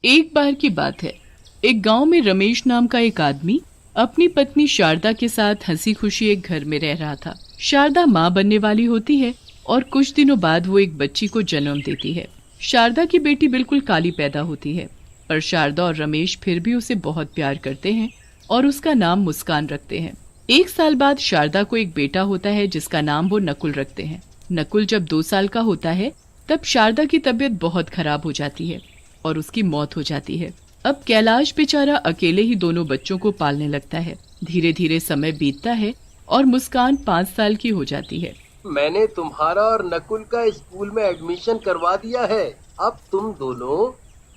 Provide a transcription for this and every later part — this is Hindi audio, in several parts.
एक बार की बात है, एक गांव में रमेश नाम का एक आदमी अपनी पत्नी शारदा के साथ हंसी खुशी एक घर में रह रहा था। शारदा माँ बनने वाली होती है और कुछ दिनों बाद वो एक बच्ची को जन्म देती है। शारदा की बेटी बिल्कुल काली पैदा होती है, पर शारदा और रमेश फिर भी उसे बहुत प्यार करते हैं और उसका नाम मुस्कान रखते हैं। एक साल बाद शारदा को एक बेटा होता है जिसका नाम वो नकुल रखते हैं। नकुल जब 2 साल का होता है तब शारदा की तबीयत बहुत खराब हो जाती है और उसकी मौत हो जाती है। अब कैलाश बेचारा अकेले ही दोनों बच्चों को पालने लगता है। धीरे धीरे समय बीतता है और मुस्कान 5 साल की हो जाती है। मैंने तुम्हारा और नकुल का स्कूल में एडमिशन करवा दिया है। अब तुम दोनों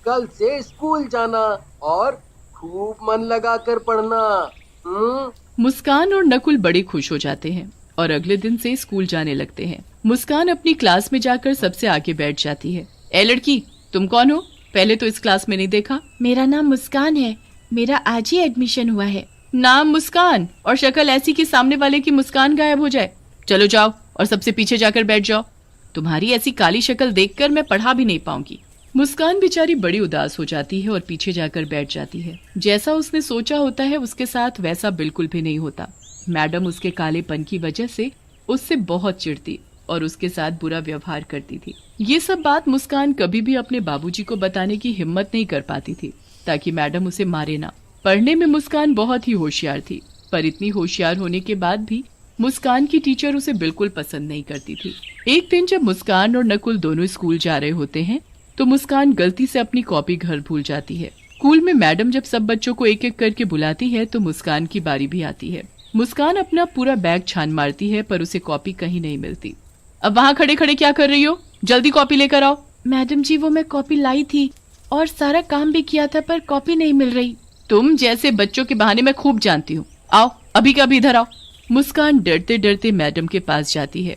कल से स्कूल जाना और खूब मन लगा कर पढ़ना। मुस्कान और नकुल बड़े खुश हो जाते हैं और अगले दिन से स्कूल जाने लगते हैं। मुस्कान अपनी क्लास में जाकर सबसे आगे बैठ जाती है। ए लड़की, तुम कौन हो? पहले तो इस क्लास में नहीं देखा। मेरा नाम मुस्कान है, मेरा आज ही एडमिशन हुआ है। नाम मुस्कान और शक्ल ऐसी कि सामने वाले की मुस्कान गायब हो जाए। चलो जाओ और सबसे पीछे जाकर बैठ जाओ। तुम्हारी ऐसी काली शक्ल देखकर मैं पढ़ा भी नहीं पाऊंगी। मुस्कान बेचारी बड़ी उदास हो जाती है और पीछे जाकर बैठ जाती है। जैसा उसने सोचा होता है उसके साथ वैसा बिल्कुल भी नहीं होता। मैडम उसके कालेपन की वजह से उससे बहुत चिढ़ती और उसके साथ बुरा व्यवहार करती थी। ये सब बात मुस्कान कभी भी अपने बाबूजी को बताने की हिम्मत नहीं कर पाती थी ताकि मैडम उसे मारे ना। पढ़ने में मुस्कान बहुत ही होशियार थी, पर इतनी होशियार होने के बाद भी मुस्कान की टीचर उसे बिल्कुल पसंद नहीं करती थी। एक दिन जब मुस्कान और नकुल दोनों स्कूल जा रहे होते हैं तो मुस्कान गलती से अपनी कॉपी घर भूल जाती है। स्कूल में मैडम जब सब बच्चों को एक एक करके बुलाती है तो मुस्कान की बारी भी आती है। मुस्कान अपना पूरा बैग छान मारती है पर उसे कॉपी कहीं नहीं मिलती। अब वहाँ खड़े खड़े क्या कर रही हो? जल्दी कॉपी लेकर आओ। मैडम जी, वो मैं कॉपी लाई थी और सारा काम भी किया था पर कॉपी नहीं मिल रही। तुम जैसे बच्चों के बहाने मैं खूब जानती हूँ। आओ अभी का अभी इधर आओ। मुस्कान डरते डरते मैडम के पास जाती है।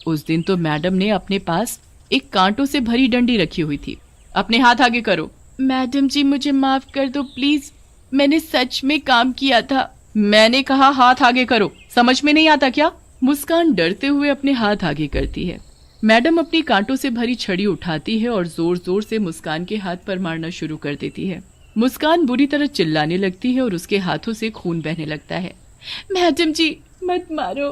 उस दिन तो मैडम ने अपने पास एक कांटों से भरी डंडी रखी हुई थी। अपने हाथ आगे करो। मैडम जी, मुझे माफ कर दो प्लीज, मैंने सच में काम किया था। मैंने कहा हाथ आगे करो, समझ में नहीं आता क्या? मुस्कान डरते हुए अपने हाथ आगे करती है। मैडम अपनी कांटों से भरी छड़ी उठाती है और जोर जोर से मुस्कान के हाथ पर मारना शुरू कर देती है। मुस्कान बुरी तरह चिल्लाने लगती है और उसके हाथों से खून बहने लगता है। मैडम जी, मत मारो,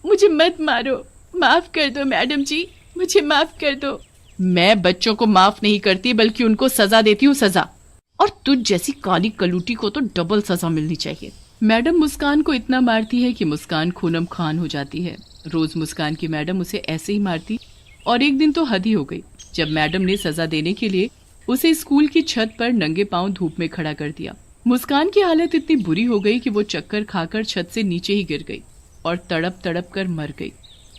मुझे मत मारो, माफ कर दो मैडम जी, मुझे माफ कर दो। मैं बच्चों को माफ नहीं करती बल्कि उनको सजा देती हूँ, सजा। और तुझ जैसी काली कलूटी को तो डबल सजा मिलनी चाहिए। मैडम मुस्कान को इतना मारती है कि मुस्कान खूनम खान हो जाती है। रोज मुस्कान की मैडम उसे ऐसे ही मारती और एक दिन तो हद ही हो गई जब मैडम ने सजा देने के लिए उसे स्कूल की छत पर नंगे पांव धूप में खड़ा कर दिया। मुस्कान की हालत इतनी बुरी हो गई कि वो चक्कर खाकर छत से नीचे ही गिर गई और तड़प तड़प कर मर गई।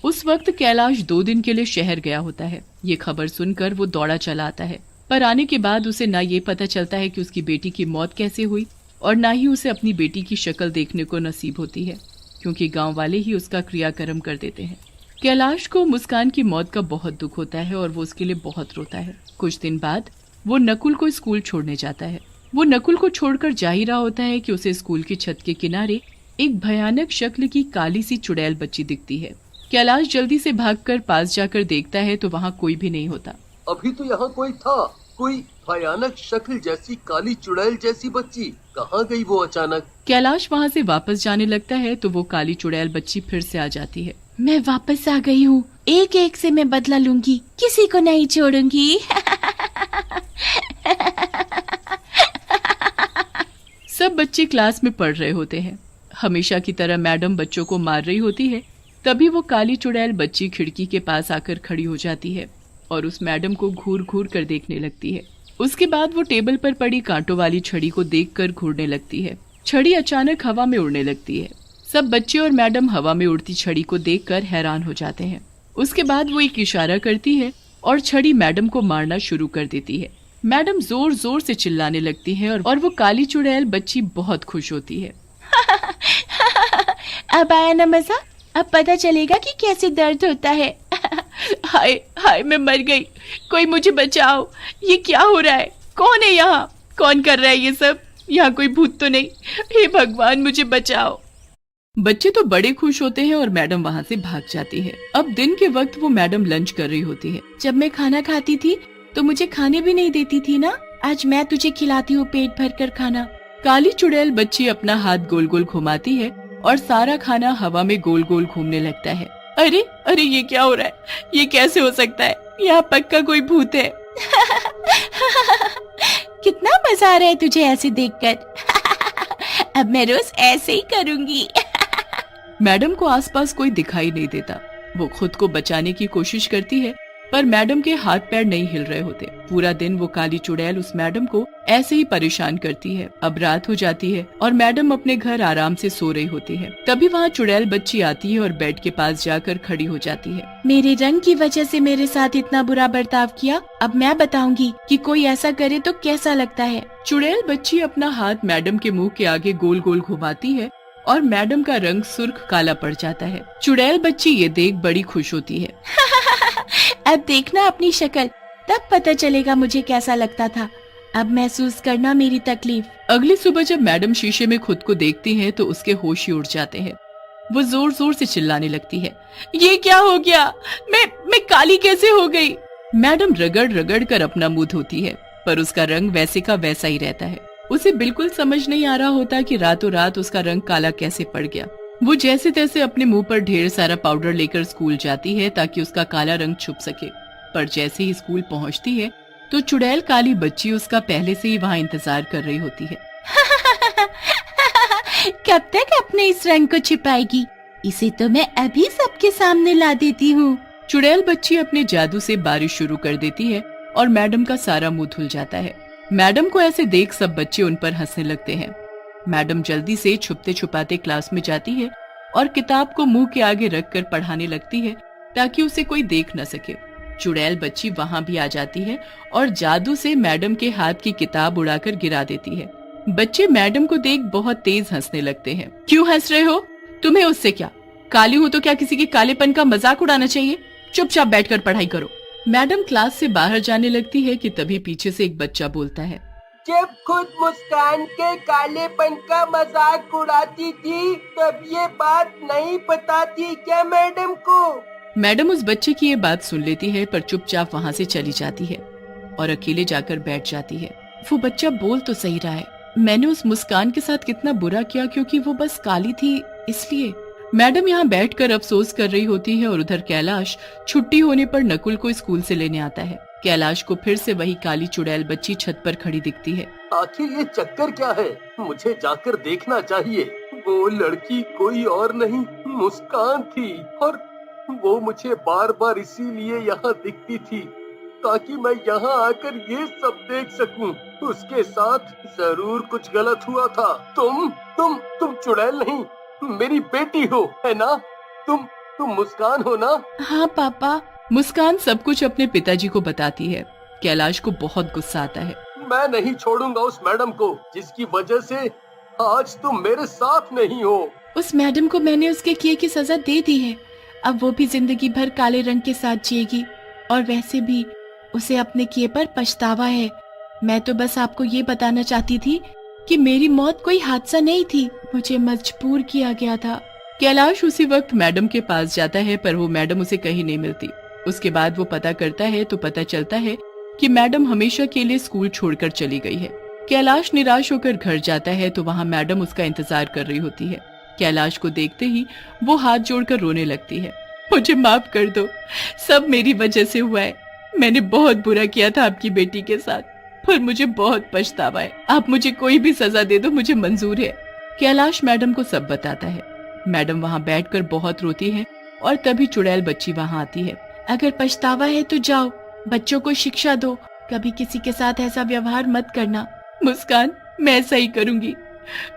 उस वक्त कैलाश 2 दिन के लिए शहर गया होता है। ये खबर सुनकर वो दौड़ा चला आता है, पर आने के बाद उसे ना ये पता चलता है कि उसकी बेटी की मौत कैसे हुई और ना ही उसे अपनी बेटी की शक्ल देखने को नसीब होती है, क्योंकि गांव वाले ही उसका क्रियाकर्म कर देते हैं। कैलाश को मुस्कान की मौत का बहुत दुख होता है और वो उसके लिए बहुत रोता है। कुछ दिन बाद वो नकुल को स्कूल छोड़ने जाता है। वो नकुल को छोड़कर जा ही रहा होता है कि उसे स्कूल की छत के किनारे एक भयानक शक्ल की काली सी चुड़ैल बच्ची दिखती है। कैलाश जल्दी से भागकर पास जाकर देखता है तो वहाँ कोई भी नहीं होता। अभी तो यहाँ कोई था, कोई भयानक शक्ल जैसी काली चुड़ैल जैसी बच्ची कहाँ गई वो अचानक? कैलाश वहाँ से वापस जाने लगता है तो वो काली चुड़ैल बच्ची फिर से आ जाती है। मैं वापस आ गई हूँ, एक एक से मैं बदला लूंगी, किसी को नहीं छोड़ूंगी। सब बच्चे क्लास में पढ़ रहे होते हैं। हमेशा की तरह मैडम बच्चों को मार रही होती है। तभी वो काली चुड़ैल बच्ची खिड़की के पास आकर खड़ी हो जाती है और उस मैडम को घूर घूर कर देखने लगती है। उसके बाद वो टेबल पर पड़ी कांटों वाली छड़ी को देखकर घूरने लगती है। छड़ी अचानक हवा में उड़ने लगती है। सब बच्चे और मैडम हवा में उड़ती छड़ी को देखकर हैरान हो जाते हैं। उसके बाद वो एक इशारा करती है और छड़ी मैडम को मारना शुरू कर देती है। मैडम जोर जोर से चिल्लाने लगती है और वो काली चुड़ैल बच्ची बहुत खुश होती है। अब आया ना मजा, अब पता चलेगा कि कैसे दर्द होता है। हाय हाय, मैं मर गई, कोई मुझे बचाओ, ये क्या हो रहा है? कौन है यहाँ? कौन कर रहा है ये सब? यहाँ कोई भूत तो नहीं? हे भगवान, मुझे बचाओ। बच्चे तो बड़े खुश होते हैं और मैडम वहाँ से भाग जाती है। अब दिन के वक्त वो मैडम लंच कर रही होती है। जब मैं खाना खाती थी तो मुझे खाने भी नहीं देती थी ना, आज मैं तुझे खिलाती हूँ पेट भर कर खाना। काली चुड़ैल बच्ची अपना हाथ गोल गोल घुमाती है और सारा खाना हवा में गोल गोल घूमने लगता है। अरे अरे ये क्या हो रहा है? ये कैसे हो सकता है? यहाँ पक्का कोई भूत है। कितना मजा आ रहा है तुझे ऐसे देखकर। अब मैं रोज ऐसे ही करूंगी। मैडम को आसपास कोई दिखाई नहीं देता। वो खुद को बचाने की कोशिश करती है पर मैडम के हाथ पैर नहीं हिल रहे होते। पूरा दिन वो काली चुड़ैल उस मैडम को ऐसे ही परेशान करती है। अब रात हो जाती है और मैडम अपने घर आराम से सो रही होती है। तभी वहाँ चुड़ैल बच्ची आती है और बेड के पास जाकर खड़ी हो जाती है। मेरे रंग की वजह से मेरे साथ इतना बुरा बर्ताव किया, अब मैं बताऊंगी कि कोई ऐसा करे तो कैसा लगता है। चुड़ैल बच्ची अपना हाथ मैडम के मुंह के आगे गोल गोल घुमाती है और मैडम का रंग सुर्ख काला पड़ जाता है। चुड़ैल बच्ची ये देख बड़ी खुश होती है। अब देखना अपनी शक्ल, तब पता चलेगा मुझे कैसा लगता था। अब महसूस करना मेरी तकलीफ। अगली सुबह जब मैडम शीशे में खुद को देखती है तो उसके होश ही उड़ जाते हैं। वो जोर जोर से चिल्लाने लगती है, ये क्या हो गया? मैं काली कैसे हो गई? मैडम रगड़ रगड़ कर अपना मुंह धोती है पर उसका रंग वैसे का वैसा ही रहता है। उसे बिल्कुल समझ नहीं आ रहा होता कि रातों रात उसका रंग काला कैसे पड़ गया। वो जैसे तैसे अपने मुंह पर ढेर सारा पाउडर लेकर स्कूल जाती है ताकि उसका काला रंग छुप सके। पर जैसे ही स्कूल पहुंचती है तो चुड़ैल काली बच्ची उसका पहले से ही वहाँ इंतजार कर रही होती है। कब तक अपने इस रंग को छिपाएगी? इसे तो मैं अभी सबके सामने ला देती हूँ। चुड़ैल बच्ची अपने जादू से बारिश शुरू कर देती है और मैडम का सारा मुंह धुल जाता है। मैडम को ऐसे देख सब बच्चे उन पर हंसने लगते हैं। मैडम जल्दी से छुपते छुपाते क्लास में जाती है और किताब को मुंह के आगे रखकर पढ़ाने लगती है ताकि उसे कोई देख न सके। चुड़ैल बच्ची वहाँ भी आ जाती है और जादू से मैडम के हाथ की किताब उड़ाकर गिरा देती है। बच्चे मैडम को देख बहुत तेज हंसने लगते हैं। क्यों हंस रहे हो? तुम्हें उससे क्या? काली हो तो क्या किसी के कालेपन का मजाक उड़ाना चाहिए? चुपचाप बैठकर पढ़ाई करो। मैडम क्लास से बाहर जाने लगती है कि तभी पीछे से एक बच्चा बोलता है, जब खुद मुस्कान के कालेपन का मजाक उड़ाती थी तब ये बात नहीं पता थी क्या मैडम को? मैडम उस बच्चे की ये बात सुन लेती है पर चुपचाप वहाँ से चली जाती है और अकेले जाकर बैठ जाती है। वो बच्चा बोल तो सही रहा है, मैंने उस मुस्कान के साथ कितना बुरा किया क्योंकि वो बस काली थी इसलिए। मैडम यहाँ बैठकर अफसोस कर रही होती है और उधर कैलाश छुट्टी होने पर नकुल को स्कूल से लेने आता है। कैलाश को फिर से वही काली चुड़ैल बच्ची छत पर खड़ी दिखती है। आखिर ये चक्कर क्या है? मुझे जाकर देखना चाहिए। वो लड़की कोई और नहीं मुस्कान थी और वो मुझे बार बार इसीलिए यहाँ दिखती थी ताकि मैं यहाँ आकर ये सब देख सकूं। उसके साथ जरूर कुछ गलत हुआ था। तुम चुड़ैल नहीं, मेरी बेटी हो, है ना? तुम मुस्कान हो ना? हाँ पापा। मुस्कान सब कुछ अपने पिताजी को बताती है। कैलाश को बहुत गुस्सा आता है। मैं नहीं छोड़ूंगा उस मैडम को जिसकी वजह से आज तुम मेरे साथ नहीं हो। उस मैडम को मैंने उसके किए की सजा दे दी है। अब वो भी जिंदगी भर काले रंग के साथ जिएगी और वैसे भी उसे अपने किए पर पछतावा है। मैं तो बस आपको ये बताना चाहती थी कि मेरी मौत कोई हादसा नहीं थी, मुझे मजबूर किया गया था। कैलाश उसी वक्त मैडम के पास जाता है पर वो मैडम उसे कहीं नहीं मिलती। उसके बाद वो पता करता है तो पता चलता है कि मैडम हमेशा के लिए स्कूल छोड़कर चली गई है। कैलाश निराश होकर घर जाता है तो वहाँ मैडम उसका इंतजार कर रही होती है। कैलाश को देखते ही वो हाथ जोड़कर रोने लगती है। मुझे माफ कर दो, सब मेरी वजह से हुआ है। मैंने बहुत बुरा किया था आपकी बेटी के साथ, पर मुझे बहुत पछतावा है। आप मुझे कोई भी सजा दे दो, मुझे मंजूर है। कैलाश मैडम को सब बताता है। मैडम वहाँ बैठकर बहुत रोती है और तभी चुड़ैल बच्ची वहाँ आती है। अगर पछतावा है तो जाओ, बच्चों को शिक्षा दो, कभी किसी के साथ ऐसा व्यवहार मत करना। मुस्कान, मैं ऐसा ही करूंगी।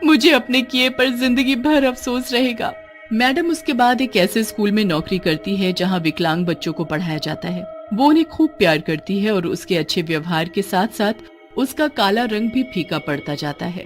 मुझे अपने किए पर जिंदगी भर अफसोस रहेगा। मैडम उसके बाद एक ऐसे स्कूल में नौकरी करती है जहाँ विकलांग बच्चों को पढ़ाया जाता है। वो उन्हें खूब प्यार करती है और उसके अच्छे व्यवहार के साथ साथ उसका काला रंग भी फीका पड़ता जाता है।